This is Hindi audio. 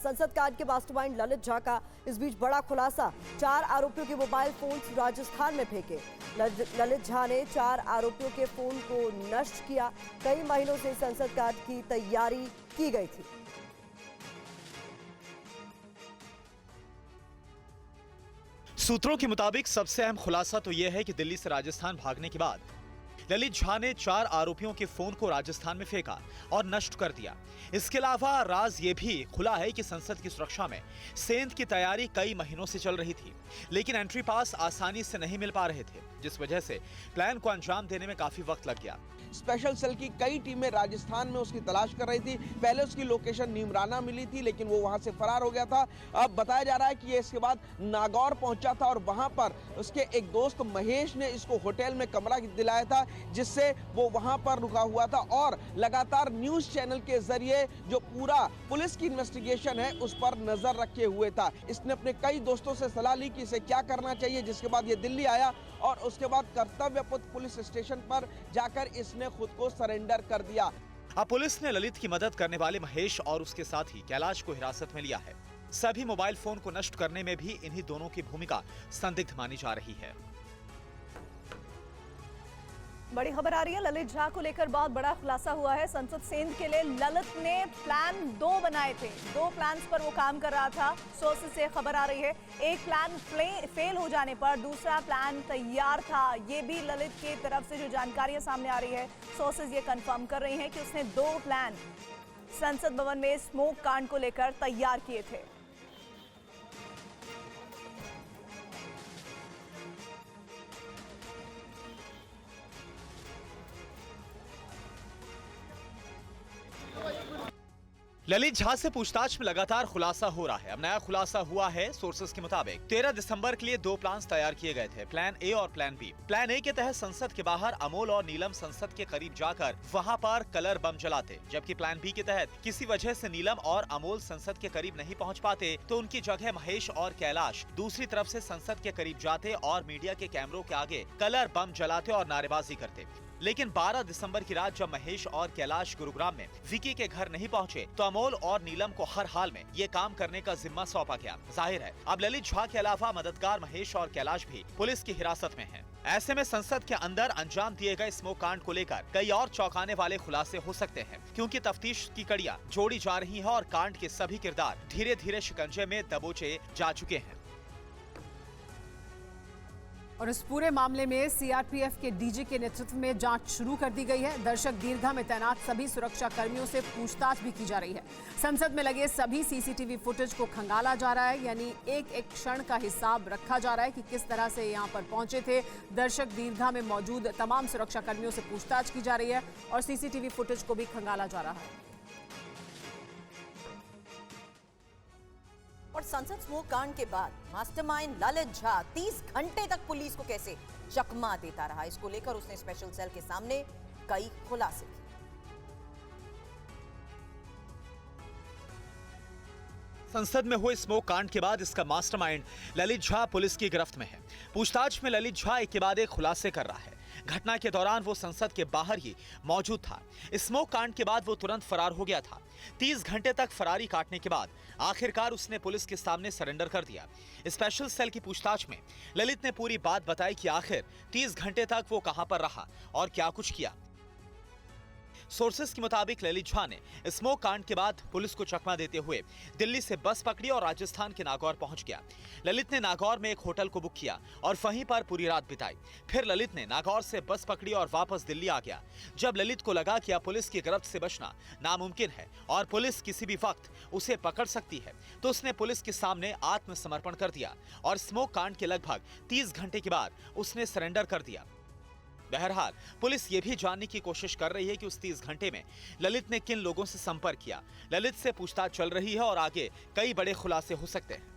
संसद कांड के मास्टरमाइंड ललित झा का इस बीच बड़ा खुलासा। 4 आरोपियों के मोबाइल फोन राजस्थान में फेंके। ललित झा ने 4 आरोपियों के फोन को नष्ट किया। कई महीनों से संसद कांड की तैयारी की गई थी। सूत्रों के मुताबिक सबसे अहम खुलासा तो यह है कि दिल्ली से राजस्थान भागने के बाद ललित झा ने 4 आरोपियों के फोन को राजस्थान में फेंका और नष्ट कर दिया। इसके अलावा राज ये भी खुला है कि संसद की सुरक्षा में सेंध की तैयारी कई महीनों से चल रही थी, लेकिन एंट्री पास आसानी से नहीं मिल पा रहे थे, जिस वजह से प्लान को अंजाम देने में काफी वक्त लग गया। स्पेशल सेल की कई टीमें राजस्थान में उसकी तलाश कर रही थी। पहले उसकी लोकेशन नीमराना मिली थी, लेकिन वो वहां से फरार हो गया था। अब बताया जा रहा है कि ये इसके बाद नागौर पहुंचा था और वहां पर उसके एक दोस्त महेश ने इसको होटल में कमरा दिलाया था, जिससे वो वहां पर रुका हुआ था और लगातार न्यूज चैनल के जरिए जो पूरा पुलिस की इन्वेस्टिगेशन है उस पर नजर रखे हुए था। इसने अपने कई दोस्तों से सलाह ली कि इसे क्या करना चाहिए, जिसके बाद ये दिल्ली आया और उसके बाद कर्तव्य पथ पुलिस स्टेशन पर जाकर इसने खुद को सरेंडर कर दिया। अब पुलिस ने ललित की मदद करने वाले महेश और उसके साथी कैलाश को हिरासत में लिया है। सभी मोबाइल फोन को नष्ट करने में भी इन्हीं दोनों की भूमिका संदिग्ध मानी जा रही है। बड़ी खबर आ रही है, ललित झा को लेकर बहुत बड़ा खुलासा हुआ है। संसद सेंध के लिए ललित ने प्लान 2 बनाए थे। 2 प्लान्स पर वो काम कर रहा था। सोर्सेज से खबर आ रही है, एक प्लान फेल हो जाने पर दूसरा प्लान तैयार था। ये भी ललित की तरफ से जो जानकारियां सामने आ रही है, सोर्सेज ये कंफर्म कर रही हैं कि उसने 2 प्लान संसद भवन में स्मोक कांड को लेकर तैयार किए थे। ललित झा से पूछताछ में लगातार खुलासा हो रहा है। अब नया खुलासा हुआ है। सोर्सेस के मुताबिक 13 दिसंबर के लिए 2 प्लान्स तैयार किए गए थे, प्लान ए और प्लान बी। प्लान ए के तहत संसद के बाहर अमोल और नीलम संसद के करीब जाकर वहां पर कलर बम जलाते, जबकि प्लान बी के तहत किसी वजह से नीलम और अमोल संसद के करीब नहीं पहुंच पाते तो उनकी जगह महेश और कैलाश दूसरी तरफ से संसद के करीब जाते और मीडिया के कैमरों के आगे कलर बम जलाते और नारेबाजी करते। लेकिन 12 दिसंबर की रात जब महेश और कैलाश गुरुग्राम में विकी के घर नहीं पहुंचे तो अमोल और नीलम को हर हाल में ये काम करने का जिम्मा सौंपा गया। जाहिर है अब ललित झा के अलावा मददगार महेश और कैलाश भी पुलिस की हिरासत में हैं। ऐसे में संसद के अंदर अंजाम दिए गए स्मोक कांड को लेकर कई और चौंकाने वाले खुलासे हो सकते हैं, क्योंकि तफ्तीश की कड़ियां जोड़ी जा रही है और कांड के सभी किरदार धीरे धीरे शिकंजे में दबोचे जा चुके हैं। और इस पूरे मामले में सीआरपीएफ के डीजी के नेतृत्व में जांच शुरू कर दी गई है। दर्शक दीर्घा में तैनात सभी सुरक्षा कर्मियों से पूछताछ भी की जा रही है। संसद में लगे सभी सीसीटीवी फुटेज को खंगाला जा रहा है, यानी एक एक क्षण का हिसाब रखा जा रहा है कि किस तरह से यहां पर पहुंचे थे। दर्शक दीर्घा में मौजूद तमाम सुरक्षा कर्मियों से पूछताछ की जा रही है और सीसीटीवी फुटेज को भी खंगाला जा रहा है। और संसद स्मोक कांड के बाद मास्टरमाइंड ललित झा 30 घंटे तक पुलिस को कैसे चकमा देता रहा, इसको लेकर उसने स्पेशल सेल के सामने कई खुलासे किए। संसद में हुए स्मोक कांड के बाद इसका मास्टरमाइंड ललित झा पुलिस की गिरफ्त में है। पूछताछ में ललित झा एक के बाद एक खुलासे कर रहा है। घटना के दौरान वो संसद के बाहर ही मौजूद था। स्मोक कांड के बाद वो तुरंत फरार हो गया था। 30 घंटे तक फरारी काटने के बाद आखिरकार उसने पुलिस के सामने सरेंडर कर दिया। स्पेशल सेल की पूछताछ में ललित ने पूरी बात बताई कि आखिर 30 घंटे तक वो कहां पर रहा और क्या कुछ किया। सोर्सेस के मुताबिक ललित झा ने स्मोक कांड के बाद पुलिस को चकमा देते हुए दिल्ली से बस पकड़ी और राजस्थान के नागौर पहुंच गया। ललित ने नागौर में एक होटल को बुक किया और वहीं पर पूरी रात बिताई। फिर ललित ने नागौर से बस पकड़ी और वापस दिल्ली आ गया। जब ललित को लगा कि अब पुलिस की गिरफ्त से बचना नामुमकिन है और पुलिस किसी भी वक्त उसे पकड़ सकती है, तो उसने पुलिस के सामने आत्मसमर्पण कर दिया और स्मोक कांड के लगभग 30 घंटे के बाद उसने सरेंडर कर दिया। बहरहाल पुलिस ये भी जानने की कोशिश कर रही है कि उस 30 घंटे में ललित ने किन लोगों से संपर्क किया। ललित से पूछताछ चल रही है और आगे कई बड़े खुलासे हो सकते हैं।